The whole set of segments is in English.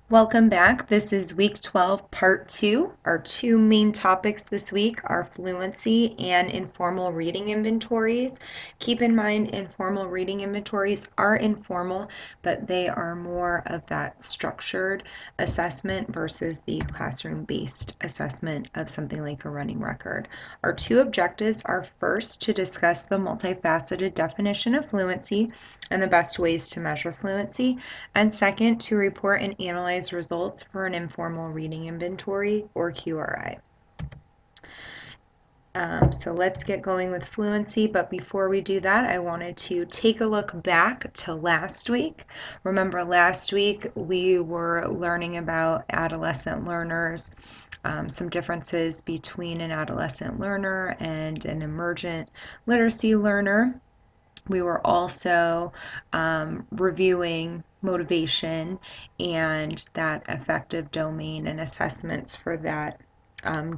Welcome back. This is week 12, part 2. Our two main topics this week are fluency and informal reading inventories. Keep in mind, informal reading inventories are informal, but they are more of that structured assessment versus the classroom-based assessment of something like a running record. Our two objectives are first to discuss the multifaceted definition of fluency and the best ways to measure fluency, and second, to report and analyze results for an informal reading inventory or QRI. So let's get going with fluency, but before we do that, I wanted to take a look back to last week. Remember last week we were learning about adolescent learners, some differences between an adolescent learner and an emergent literacy learner. We were also reviewing motivation and that affective domain and assessments for that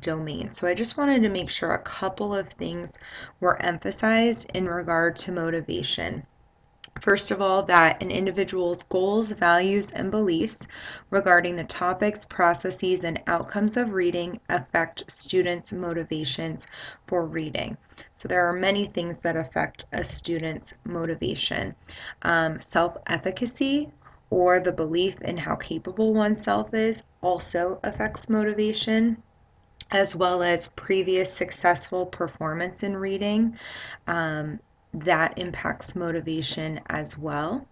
domain. So I just wanted to make sure a couple of things were emphasized in regard to motivation. First of all, that an individual's goals, values, and beliefs regarding the topics, processes, and outcomes of reading affect students' motivations for reading. So there are many things that affect a student's motivation. Self-efficacy, or the belief in how capable oneself is, also affects motivation, as well as previous successful performance in reading. That impacts motivation as well.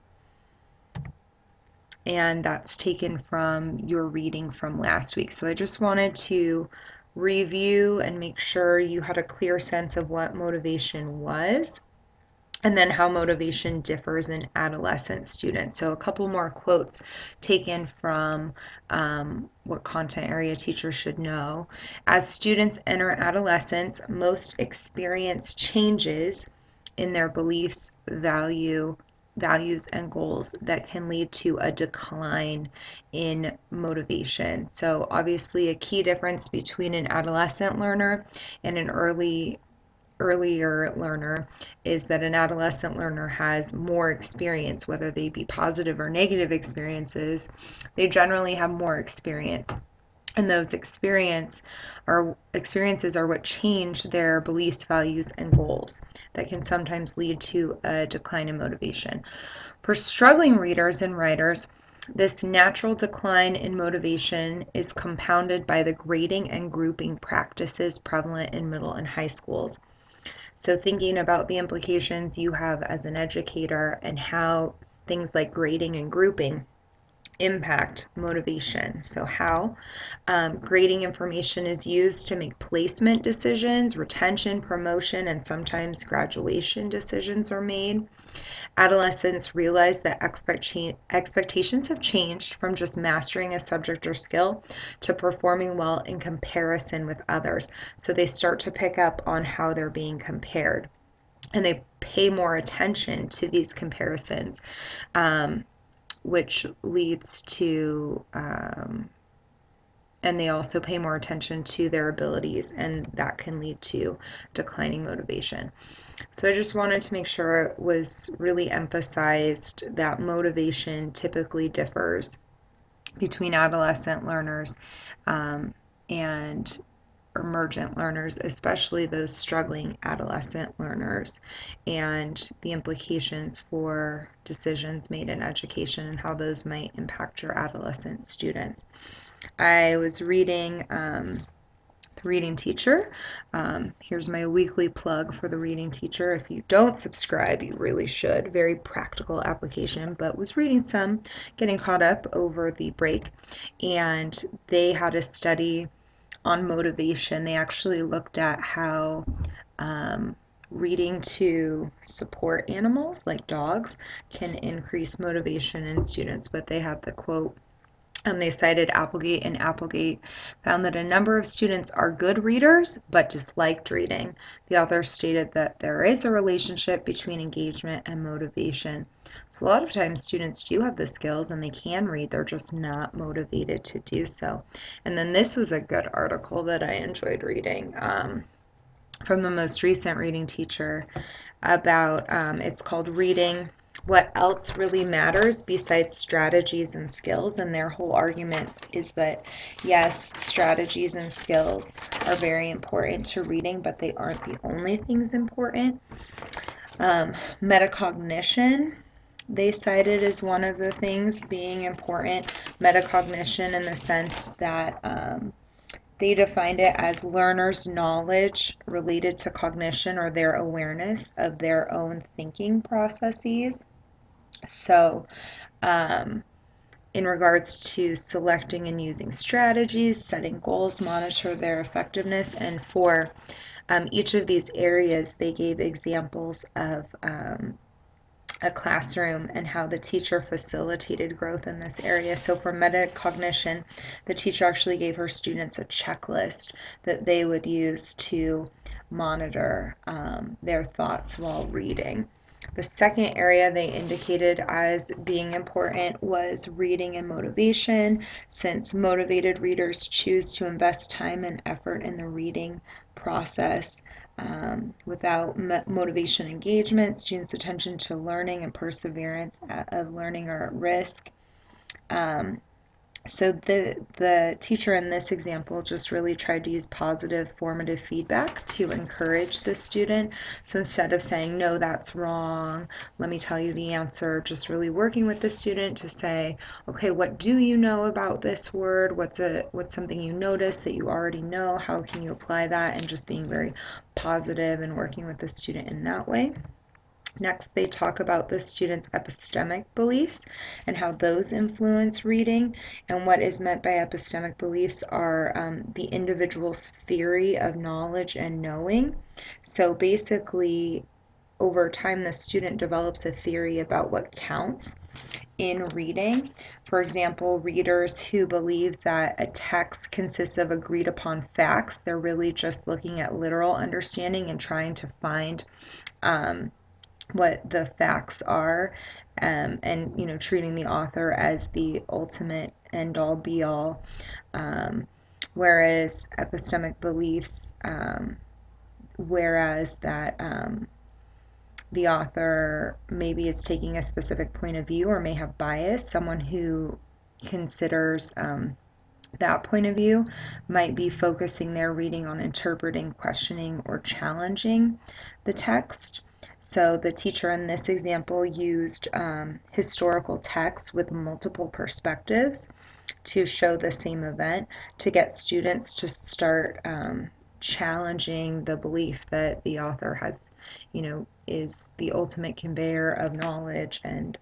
And that's taken from your reading from last week. So I just wanted to review and make sure you had a clear sense of what motivation was, and then how motivation differs in adolescent students. So a couple more quotes taken from what content area teachers should know. As students enter adolescence, most experience changes in their beliefs, values, and goals that can lead to a decline in motivation. So obviously a key difference between an adolescent learner and an earlier learner is that an adolescent learner has more experience, whether they be positive or negative experiences. They generally have more experience, and those experiences are what change their beliefs, values, and goals that can sometimes lead to a decline in motivation. For struggling readers and writers, this natural decline in motivation is compounded by the grading and grouping practices prevalent in middle and high schools. So thinking about the implications you have as an educator and how things like grading and grouping impact motivation. So how grading information is used to make placement decisions, retention, promotion, and sometimes graduation decisions are made. Adolescents realize that expectations have changed from just mastering a subject or skill to performing well in comparison with others. So they start to pick up on how they're being compared, and they pay more attention to these comparisons, which leads to and they also pay more attention to their abilities, and that can lead to declining motivation. So I just wanted to make sure it was really emphasized that motivation typically differs between adolescent learners and emergent learners, especially those struggling adolescent learners, and the implications for decisions made in education and how those might impact your adolescent students. I was reading The Reading Teacher. Here's my weekly plug for The Reading Teacher. If you don't subscribe, you really should. Very practical application, but was reading some, getting caught up over the break, and they had a study on motivation. They actually looked at how reading to support animals like dogs can increase motivation in students, but they had the quote. They cited Applegate, and Applegate found that a number of students are good readers but disliked reading. The author stated that there is a relationship between engagement and motivation. So a lot of times students do have the skills and they can read, they're just not motivated to do so. And then this was a good article that I enjoyed reading from the most recent Reading Teacher about, it's called Reading what else really matters besides strategies and skills. And their whole argument is that, yes, strategies and skills are very important to reading, but they aren't the only things important. Metacognition, they cited as one of the things being important. Metacognition in the sense that they defined it as learners' knowledge related to cognition, or their awareness of their own thinking processes. So, um, in regards to selecting and using strategies, setting goals, monitor their effectiveness, and for each of these areas, they gave examples of a classroom and how the teacher facilitated growth in this area. So for metacognition, the teacher actually gave her students a checklist that they would use to monitor their thoughts while reading. The second area they indicated as being important was reading and motivation, since motivated readers choose to invest time and effort in the reading process. Without motivation engagement, students' attention to learning and perseverance of learning are at risk. Um, so the teacher in this example just really tried to use positive formative feedback to encourage the student. So instead of saying, no, that's wrong, let me tell you the answer, just really working with the student to say, okay, what do you know about this word? What's something you notice that you already know? How can you apply that? And just being very positive and working with the student in that way. Next, they talk about the student's epistemic beliefs and how those influence reading. And what is meant by epistemic beliefs are the individual's theory of knowledge and knowing. So basically, over time, the student develops a theory about what counts in reading. For example, readers who believe that a text consists of agreed upon facts, they're really just looking at literal understanding and trying to find what the facts are, and treating the author as the ultimate end all be all, whereas epistemic beliefs, whereas that the author maybe is taking a specific point of view or may have bias. Someone who considers that point of view might be focusing their reading on interpreting, questioning, or challenging the text. So the teacher in this example used historical texts with multiple perspectives to show the same event to get students to start challenging the belief that the author has, is the ultimate conveyor of knowledge, and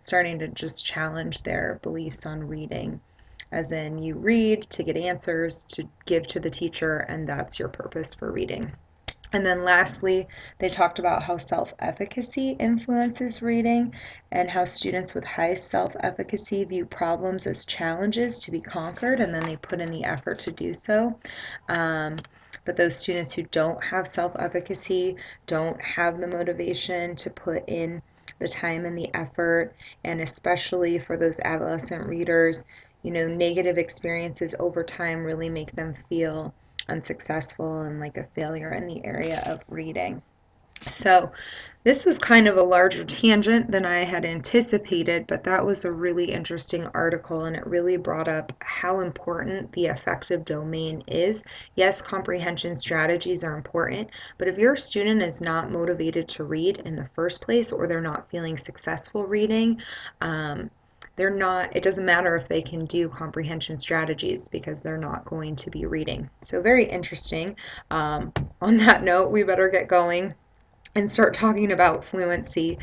starting to just challenge their beliefs on reading. As in, you read to get answers to give to the teacher, and that's your purpose for reading. And then lastly, they talked about how self-efficacy influences reading and how students with high self-efficacy view problems as challenges to be conquered, and then they put in the effort to do so. But those students who don't have self-efficacy don't have the motivation to put in the time and the effort, and especially for those adolescent readers, negative experiences over time really make them feel unsuccessful and like a failure in the area of reading. So this was kind of a larger tangent than I had anticipated, but that was a really interesting article, and it really brought up how important the affective domain is. Yes, comprehension strategies are important, but if your student is not motivated to read in the first place, or they're not feeling successful reading, it doesn't matter if they can do comprehension strategies, because they're not going to be reading. So very interesting. On that note, we better get going and start talking about fluency.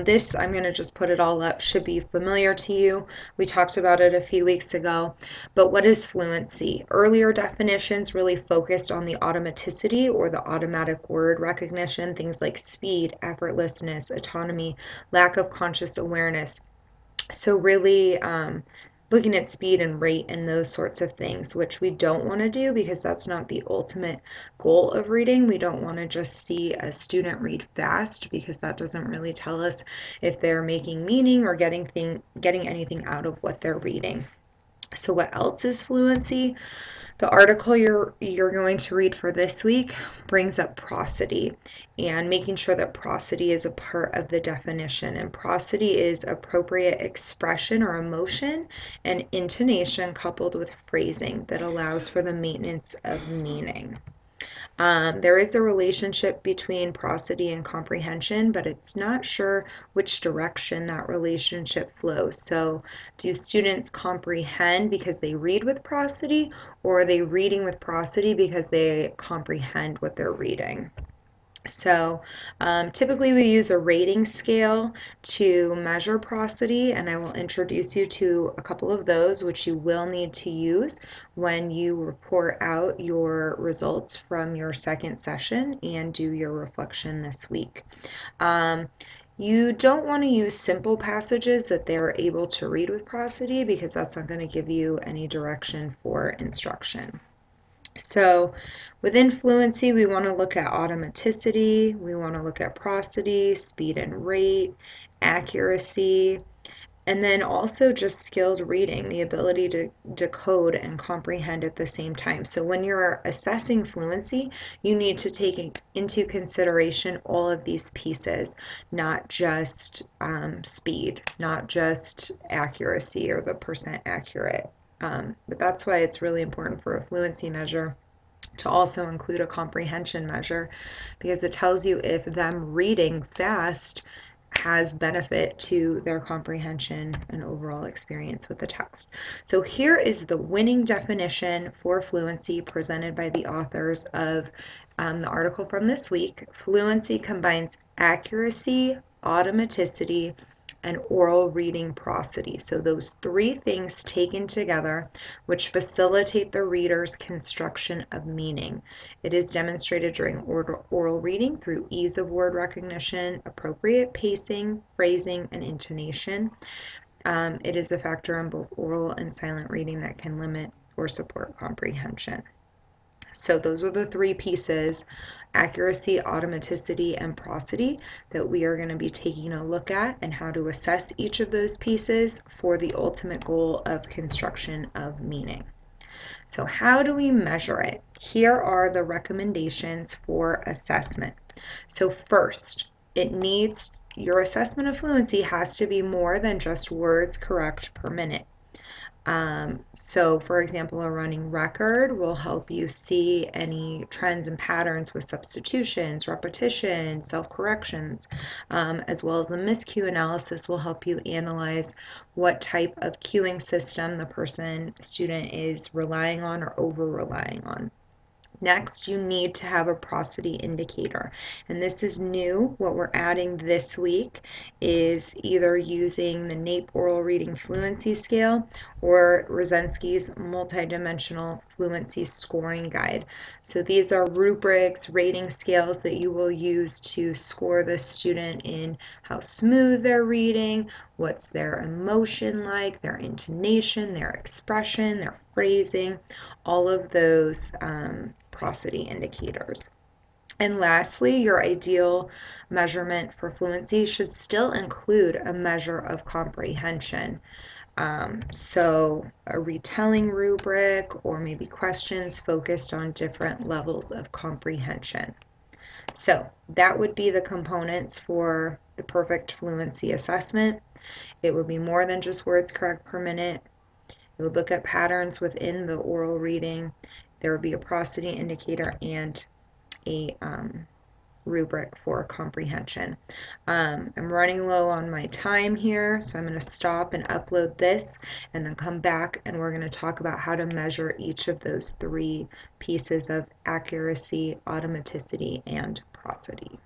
This, I'm going to just put it all up, should be familiar to you. We talked about it a few weeks ago. But what is fluency? Earlier definitions really focused on the automaticity, or the automatic word recognition, things like speed, effortlessness, autonomy, lack of conscious awareness. So really looking at speed and rate and those sorts of things, which we don't want to do, because that's not the ultimate goal of reading. We don't want to just see a student read fast, because that doesn't really tell us if they're making meaning or getting anything out of what they're reading. So what else is fluency? The article you're going to read for this week brings up prosody and making sure that prosody is a part of the definition. And prosody is appropriate expression or emotion and intonation coupled with phrasing that allows for the maintenance of meaning. There is a relationship between prosody and comprehension, but it's not sure which direction that relationship flows. So, do students comprehend because they read with prosody, or are they reading with prosody because they comprehend what they're reading? So typically we use a rating scale to measure prosody, and I will introduce you to a couple of those which you will need to use when you report out your results from your second session and do your reflection this week. You don't want to use simple passages that they're able to read with prosody because that's not going to give you any direction for instruction. So within fluency, we want to look at automaticity, we want to look at prosody, speed and rate, accuracy, and then also just skilled reading, the ability to decode and comprehend at the same time. So when you're assessing fluency, you need to take into consideration all of these pieces, not just speed, not just accuracy or the percent accurate. But that's why it's really important for a fluency measure to also include a comprehension measure because it tells you if them reading fast has benefit to their comprehension and overall experience with the text. So here is the winning definition for fluency presented by the authors of the article from this week. Fluency combines accuracy, automaticity, and oral reading prosody. So those three things taken together, which facilitate the reader's construction of meaning. It is demonstrated during oral reading through ease of word recognition, appropriate pacing, phrasing, and intonation. It is a factor in both oral and silent reading that can limit or support comprehension. So those are the three pieces, accuracy, automaticity, and prosody, that we are going to be taking a look at and how to assess each of those pieces for the ultimate goal of construction of meaning. So how do we measure it? Here are the recommendations for assessment. So first, your assessment of fluency has to be more than just words correct per minute. So for example, a running record will help you see any trends and patterns with substitutions, repetitions, self-corrections, as well as a miscue analysis will help you analyze what type of cueing system the student is relying on or over-relying on. Next, you need to have a prosody indicator. And this is new. What we're adding this week is either using the NAEP Oral Reading Fluency Scale or Rosensky's Multidimensional Fluency Scoring Guide. So these are rubrics, rating scales that you will use to score the student in how smooth they're reading, what's their emotion like, their intonation, their expression, their phrasing, all of those prosody indicators. And lastly, your ideal measurement for fluency should still include a measure of comprehension. So a retelling rubric or maybe questions focused on different levels of comprehension. So that would be the components for the perfect fluency assessment. It would be more than just words correct per minute. It would look at patterns within the oral reading. There would be a prosody indicator and a rubric for comprehension. I'm running low on my time here, so I'm going to stop and upload this and then come back and we're going to talk about how to measure each of those three pieces of accuracy, automaticity, and prosody.